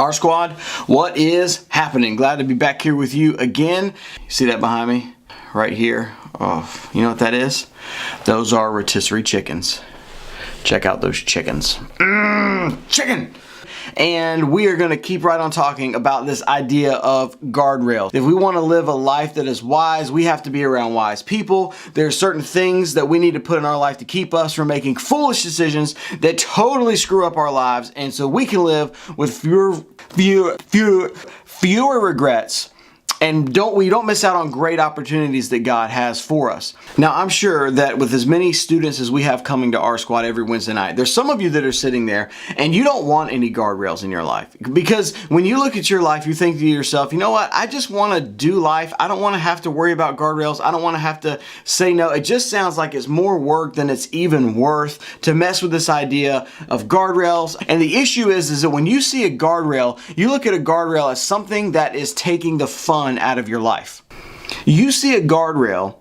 Our squad, what is happening? Glad to be back here with you again. You see that behind me? Right here. Oh, you know what that is? Those are rotisserie chickens. Check out those chickens. Chicken! And we are going to keep right on talking about this idea of guardrails. If we want to live a life that is wise, we have to be around wise people. There are certain things that we need to put in our life to keep us from making foolish decisions that totally screw up our lives, and so we can live with fewer regrets. And we don't miss out on great opportunities that God has for us. Now, I'm sure that with as many students as we have coming to our squad every Wednesday night, there's some of you that are sitting there and you don't want any guardrails in your life. Because when you look at your life, you think to yourself, you know what? I just want to do life. I don't want to have to worry about guardrails. I don't want to have to say no. It just sounds like it's more work than it's even worth to mess with this idea of guardrails. And the issue is that when you see a guardrail, you look at a guardrail as something that is taking the fun out of your life. You see a guardrail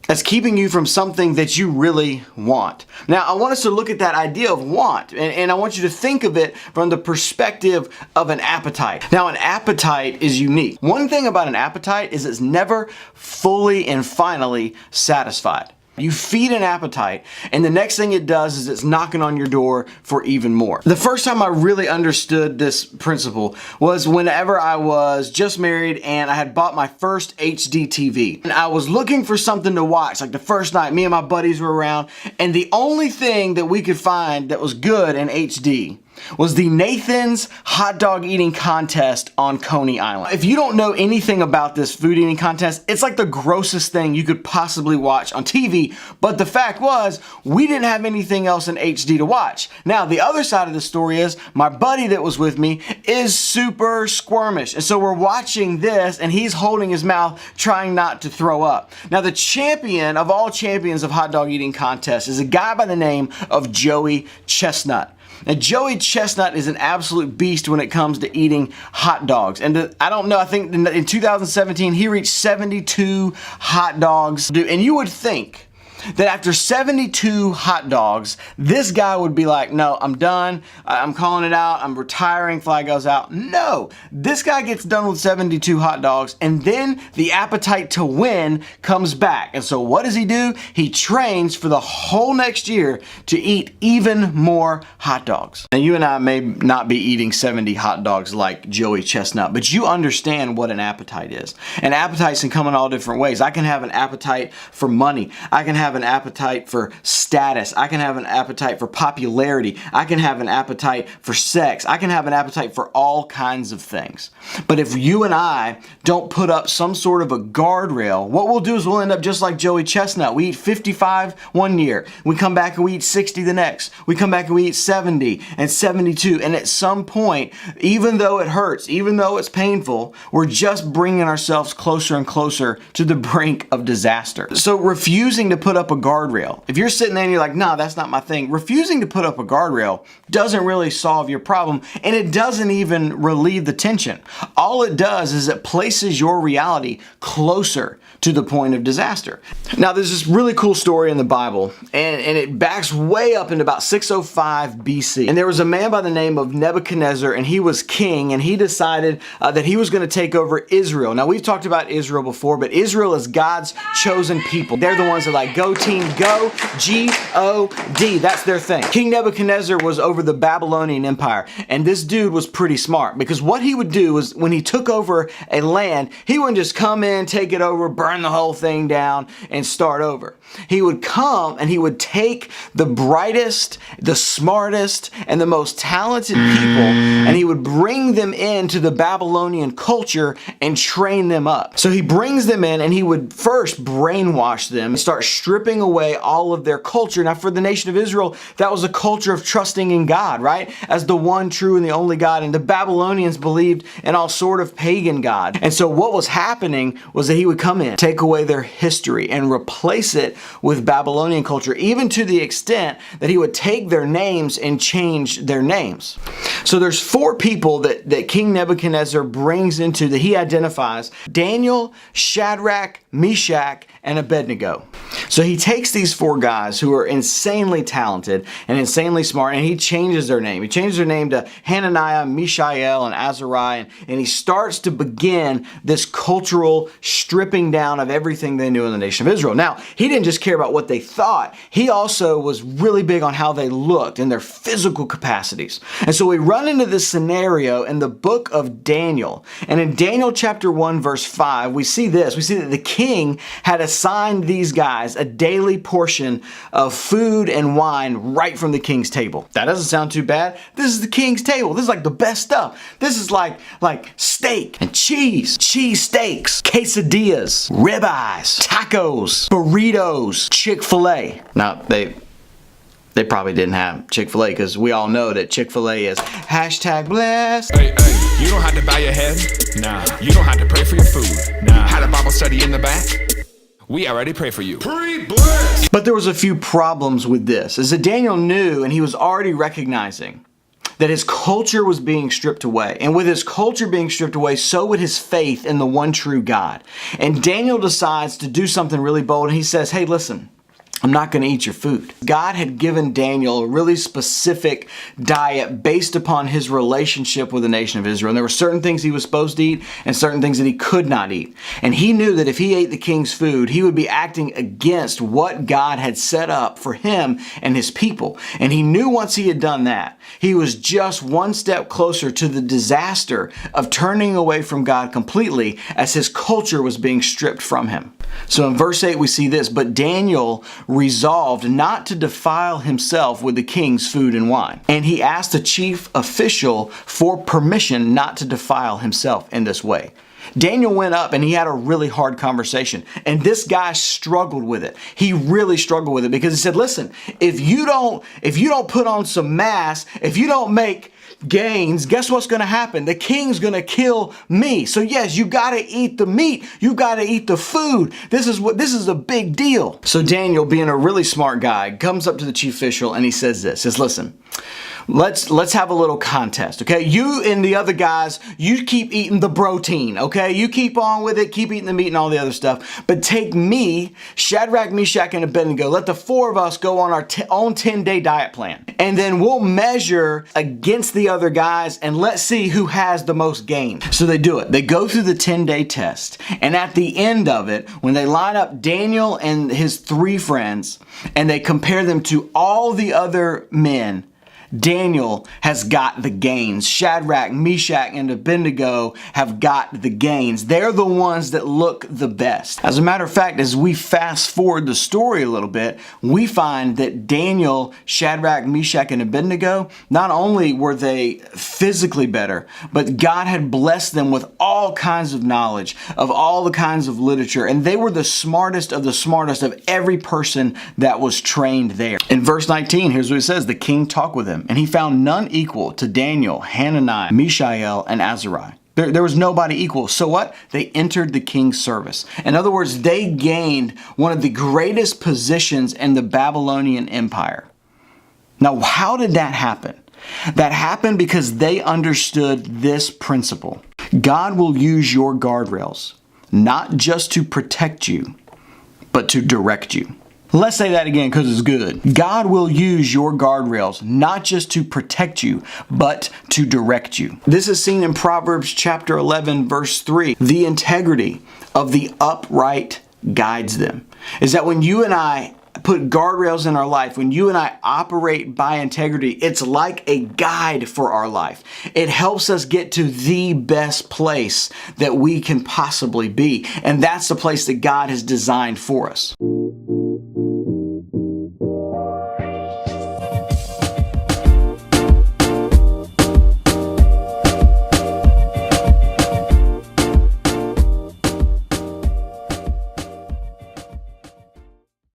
as keeping you from something that you really want. Now, I want us to look at that idea of want, and I want you to think of it from the perspective of an appetite. Now, an appetite is unique. One thing about an appetite is it's never fully and finally satisfied. You feed an appetite, and the next thing it does is it's knocking on your door for even more. The first time I really understood this principle was whenever I was just married and I had bought my first HD TV. And I was looking for something to watch, like the first night, me and my buddies were around, and the only thing that we could find that was good in HD was the Nathan's hot dog eating contest on Coney Island. If you don't know anything about this food eating contest, it's like the grossest thing you could possibly watch on TV, but the fact was, we didn't have anything else in HD to watch. Now, the other side of the story is, my buddy that was with me is super squirmish, and so we're watching this, and he's holding his mouth, trying not to throw up. Now, the champion of all champions of hot dog eating contests is a guy by the name of Joey Chestnut. Now, Joey Chestnut is an absolute beast when it comes to eating hot dogs. And I don't know, I think in 2017, he reached 72 hot dogs. And you would think that after 72 hot dogs, this guy would be like, no, I'm done. I'm calling it out. I'm retiring. Flag goes out. No, this guy gets done with 72 hot dogs, and then the appetite to win comes back. And so what does he do? He trains for the whole next year to eat even more hot dogs. Now, you and I may not be eating 70 hot dogs like Joey Chestnut, but you understand what an appetite is. And appetites can come in all different ways. I can have an appetite for money. I can have an appetite for status. I can have an appetite for popularity. I can have an appetite for sex. I can have an appetite for all kinds of things. But if you and I don't put up some sort of a guardrail, what we'll do is we'll end up just like Joey Chestnut. We eat 55 one year. We come back and we eat 60 the next. We come back and we eat 70 and 72. And at some point, even though it hurts, even though it's painful, we're just bringing ourselves closer and closer to the brink of disaster. So refusing to put up a guardrail. If you're sitting there and you're like, nah, that's not my thing. Refusing to put up a guardrail doesn't really solve your problem, and it doesn't even relieve the tension. All it does is it places your reality closer to the point of disaster. Now, there's this really cool story in the Bible, and it backs way up into about 605 BC. And there was a man by the name of Nebuchadnezzar, and he was king, and he decided that he was going to take over Israel. Now, we've talked about Israel before, but Israel is God's chosen people. They're the ones that like, go team, go, G-O-D. That's their thing. King Nebuchadnezzar was over the Babylonian Empire, and this dude was pretty smart, because what he would do was when he took over a land, he wouldn't just come in, take it over, burn the whole thing down, and start over. He would come and he would take the brightest, the smartest, and the most talented people, and he would bring them into the Babylonian culture and train them up. So he brings them in and he would first brainwash them and start stripping away all of their culture. Now, for the nation of Israel, that was a culture of trusting in God, right? As the one true and the only God. And the Babylonians believed in all sort of pagan god. And so what was happening was that he would come in, take away their history, and replace it with Babylonian culture, even to the extent that he would take their names and change their names. So there's four people that King Nebuchadnezzar brings into, that he identifies: Daniel, Shadrach, Meshach, and Abednego. So he takes these 4 guys who are insanely talented and insanely smart, and he changes their name. He changes their name to Hananiah, Mishael, and Azariah, and he starts to begin this cultural stripping down of everything they knew in the nation of Israel. Now, he didn't just care about what they thought. He also was really big on how they looked and their physical capacities. And so we run into this scenario in the book of Daniel. And in Daniel chapter 1, verse 5, we see this. We see that the king had assigned these guys a daily portion of food and wine right from the king's table. That doesn't sound too bad. This is the king's table. This is like the best stuff. This is like steak and cheese steaks, quesadillas, ribeyes, tacos, burritos, Chick-fil-A. Now, they probably didn't have Chick-fil-A because we all know that Chick-fil-A is #blessed. Hey, you don't have to bow your head. Nah. You don't have to pray for your food. Nah. Had a Bible study in the back. We already pray for you. Pre-blessed. But there was a few problems with this. As Daniel knew, and he was already recognizing that his culture was being stripped away. And with his culture being stripped away, so would his faith in the one true God. And Daniel decides to do something really bold. And he says, hey, listen, I'm not going to eat your food. God had given Daniel a really specific diet based upon his relationship with the nation of Israel. And there were certain things he was supposed to eat and certain things that he could not eat. And he knew that if he ate the king's food, he would be acting against what God had set up for him and his people. And he knew once he had done that, he was just one step closer to the disaster of turning away from God completely as his culture was being stripped from him. So in verse 8 we see this, but Daniel resolved not to defile himself with the king's food and wine. And he asked the chief official for permission not to defile himself in this way. Daniel went up and he had a really hard conversation. And this guy struggled with it. He really struggled with it because he said, listen, if you don't put on some mass, if you don't make gains, guess what's going to happen? The king's going to kill me. So yes, you got to eat the meat. You got to eat the food. This is a big deal. So Daniel, being a really smart guy, comes up to the chief official and he says this, says, listen, let's have a little contest, okay? You and the other guys, you keep eating the protein, okay? You keep on with it, keep eating the meat and all the other stuff. But take me, Shadrach, Meshach, and Abednego, let the 4 of us go on our own 10-day diet plan. And then we'll measure against the other guys and let's see who has the most gain. So they do it. They go through the 10-day test. And at the end of it, when they line up Daniel and his 3 friends and they compare them to all the other men, Daniel has got the gains. Shadrach, Meshach, and Abednego have got the gains. They're the ones that look the best. As a matter of fact, as we fast forward the story a little bit, we find that Daniel, Shadrach, Meshach, and Abednego, not only were they physically better, but God had blessed them with all kinds of knowledge, of all the kinds of literature, and they were the smartest of every person that was trained there. In verse 19, here's what it says, the king talked with him, and he found none equal to Daniel, Hananiah, Mishael, and Azariah. There was nobody equal. So what? They entered the king's service. In other words, they gained one of the greatest positions in the Babylonian Empire. Now, how did that happen? That happened because they understood this principle. God will use your guardrails, not just to protect you, but to direct you. Let's say that again because it's good. God will use your guardrails not just to protect you, but to direct you. This is seen in Proverbs chapter 11, verse 3. The integrity of the upright guides them. Is that when you and I put guardrails in our life, when you and I operate by integrity, it's like a guide for our life. It helps us get to the best place that we can possibly be. And that's the place that God has designed for us.